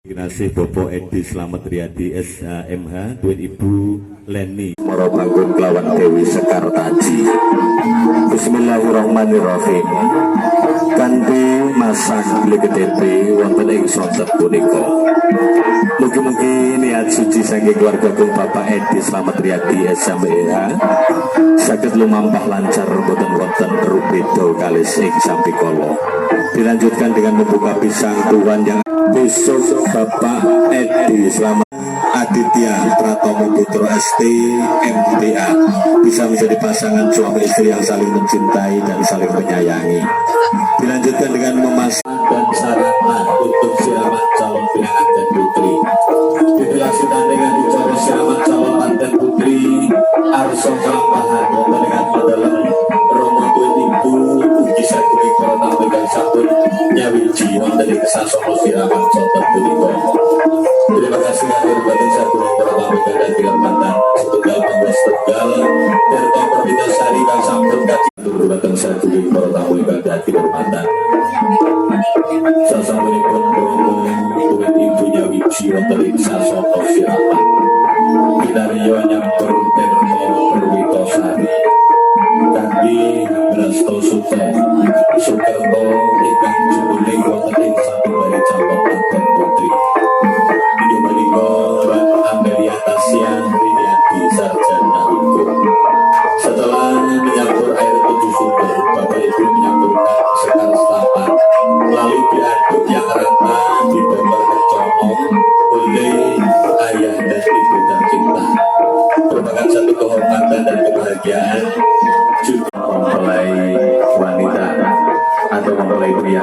Kinasih Bapak Edi Slamet Riyadi SHMH Duit Ibu Leni Moro Bangun kelawan Dewi Sekar Taji. Bismillahirrahmanirrahim. Kanthi masak legedete wonten ing sonset punika. Mugi-mugi niat suci saking keluarga kung Bapak Edi Slamet Riyadi SHMH saged lumampah lancar boten wonten rubeda kalis ing sampikala. Dilanjutkan dengan membuka pisang Tuhan yang besok Bapak Edi Slamet Aditya Pratomo Putro ST MTA bisa menjadi pasangan suami istri yang saling mencintai dan saling menyayangi. Dilanjutkan dengan memasang dan sarana untuk siraman calon pilihan dan putri. Dilanjutkan dengan bicara siraman calon mantan putri Arso Kalampahan dengan madalam Romo Tuan Ibu Uji Sakti Corona Megang Sabun Nyawiji wonten ing sasana siraman sonten punika. Terima kasih akhir batin satu Corona Megang dan tiga mantan setunggal panggung setunggal Derto Perwitasari kang sampun kaji turun satu Corona Megang dan tiga mantan. Sasampunipun Romo Tuan Ibu Nyawiji wonten ing sasana siraman Kinarya nyampur Derto Perwitasari kanthi Brasto Sute Sukerto ingkang jumuning wonten ing satunggaling calon manten putri. Inggih menika Mbak Amelia Tasya Riniati sarjana hukum. Setelah menyampur air 7 sumber, Bapak Ibu menyampurkan sekar selapan, lalu diaduk yang rata di bongkar kecomong oleh ayah dan ibu tercinta. Merupakan satu kehormatan dan kebahagiaan juga mempelai wanita atau mempelai pria.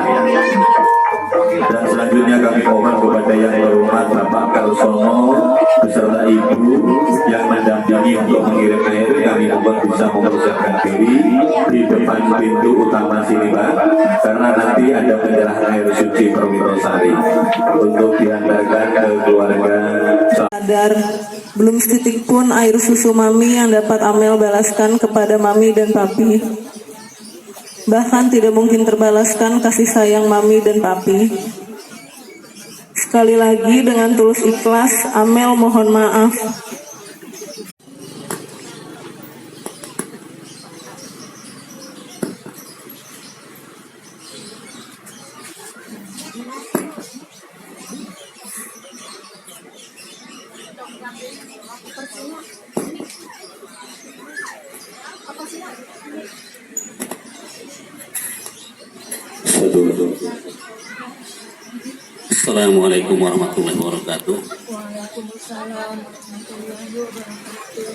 Dan selanjutnya kami mohon kepada yang berhormat Bapak Karsono beserta Ibu yang mendampingi untuk mengirim air, kami mohon bisa mempersiapkan diri di depan pintu utama sini Pak, karena nanti ada penyerahan air suci Perwitasari untuk diantarkan ke keluarga. Sadar belum setitik pun air susu mami yang dapat Amel balaskan kepada mami dan papi. Bahkan tidak mungkin terbalaskan kasih sayang mami dan papi. Sekali lagi dengan tulus ikhlas, Amel mohon maaf. Assalamualaikum warahmatullahi wabarakatuh. Waalaikumsalam warahmatullahi wabarakatuh.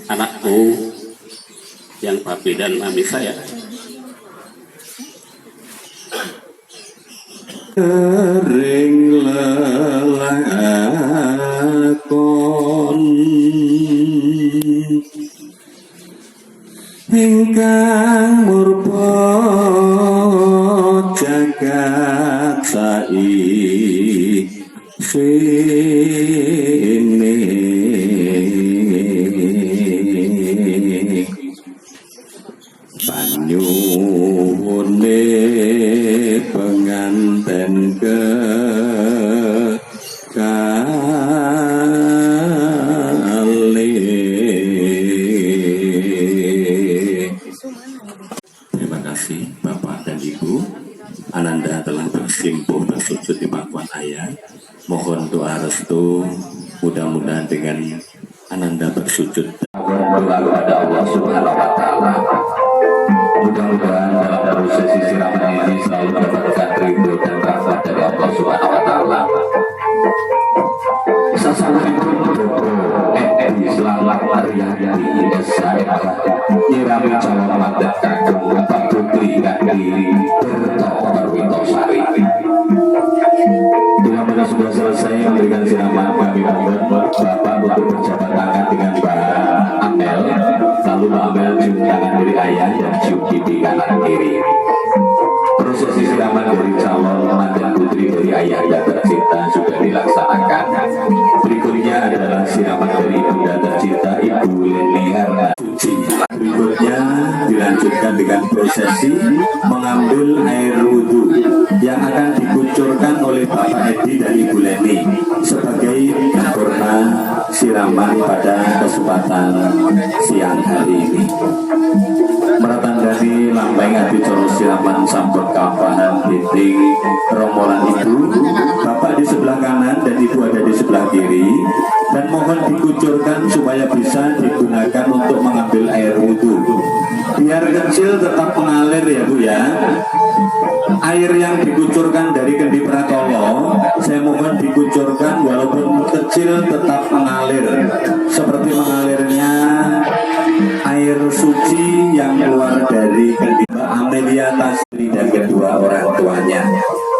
Anakku yang papi dan mami saya, Ring lelakon ingkang murba jagat saisine banyune penganten terima kasih Bapak dan Ibu. Ananda telah bersimpuh bersujud di pangkuan ayah. Mohon doa restu, mudah-mudahan dengan Ananda bersujud berdoa kepada Allah Subhanahu wa Ta'ala. Mudah-mudahan dalam prosesi siraman ini selalu mendapatkan ridho dan rahmat dari Allah Subhanahu wa Ta'ala. Sasampunipun Bapak Edi Slamet Riyadi SHMH nyirami calon manten kagem Bapak Putri kanthi Derto Perwitasari. Bila mana sudah selesai memberikan siraman, kami mohon Bapak untuk berjabat tangan dengan Mbak Amel, lalu Mbak Amel cium tangan dari ayah dan cium pipi kanan kiri. Prosesi siraman dari calon mantan putri dari ayah yang tercinta sudah dilaksanakan. Berikutnya adalah siraman dari ibunda tercinta Ibu Leni Harna Suci. Berikutnya dilanjutkan dengan prosesi mengambil air wudhu yang akan dikucurkan oleh Bapak Edi dan Ibu Leni sebagai sempurna siraman pada kesempatan siang hari ini. Meratandani lambang adicara siraman sampun kapahan titik rombongan ibu, Bapak di sebelah kanan dan Ibu ada di sebelah kiri, dan mohon dikucurkan supaya bisa digunakan untuk mengambil air wudhu. Biar kecil tetap mengalir ya Bu ya. Air yang dikucurkan dari Kendi Pratolo, saya mohon dikucurkan walaupun kecil tetap mengalir, seperti mengalirnya air suci yang keluar dari Kendi Amelia Tasri dan kedua orang tuanya.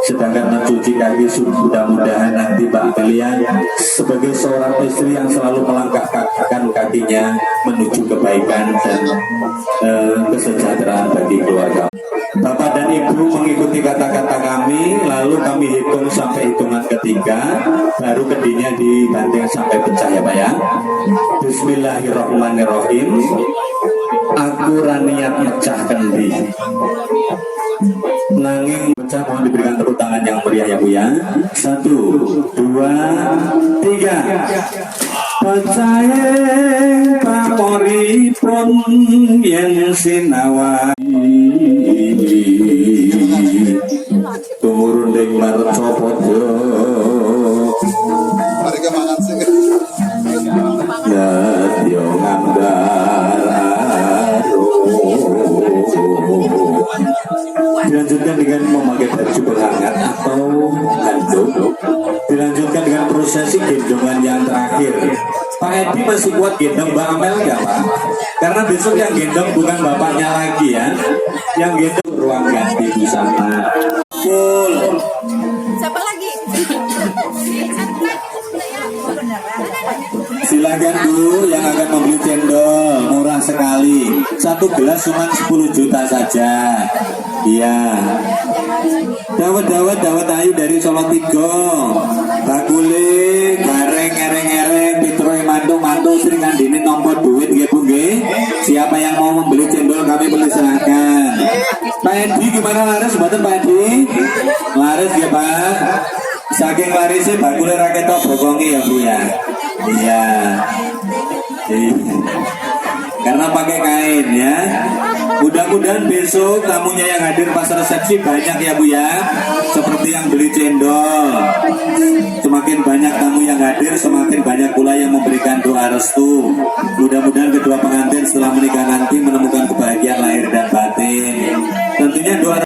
Sedangkan mencuci kaki mudah-mudahan nanti Mbak Amelia sebagai seorang istri yang selalu melangkahkan kakinya menuju kebaikan dan kesejahteraan bagi keluarga. Bapak dan Ibu mengikuti kata-kata kami, lalu kami hitung sampai hitungan ketiga, baru kendinya dibanting sampai pecah ya Pak ya. Bismillahirrahmanirrahim. Aku raniat mecah kendi. Nanging pecah, mohon diberikan tepuk tangan yang meriah ya Bu ya. 1, 2, 3. Pecahe pamoripun yen sinawai tumurunding marcapada mereka mangan sih nadya ngandaro. Dilanjutkan dengan memakai baju berhangat atau handuk. Dilanjutkan dengan prosesi gendongan yang terakhir. Pak Edi masih kuat gendong Mbak Amel nggak Pak? Karena besok yang gendong bukan bapaknya lagi ya. Yang gendong ruang ganti di sana. Full. Siapa lagi? Silakan Bu yang akan membeli cendol, murah sekali. Satu gelas cuma 10 juta saja. Iya. Dawet ayu dari Solo Tigo. Bakule, gareng, ereng, pitroy, mantu, sering ngandini nomor duit nggih Bu nggih. Siapa yang mau membeli cendol kami persilakan. Pak Edi gimana laris mboten Pak Edi? Laris ya Pak. Saking larisnya bakule raket bokongi ya Bu ya. Iya. Karena pakai kain ya. Mudah-mudahan besok tamunya yang hadir pas resepsi banyak ya Bu ya. Seperti yang beli cendol. Semakin banyak tamu yang hadir, semakin banyak pula yang memberikan doa restu. Mudah-mudahan kedua pengantin setelah menikah nanti menemukan kebahagiaan lahir dan batin. Tentunya doa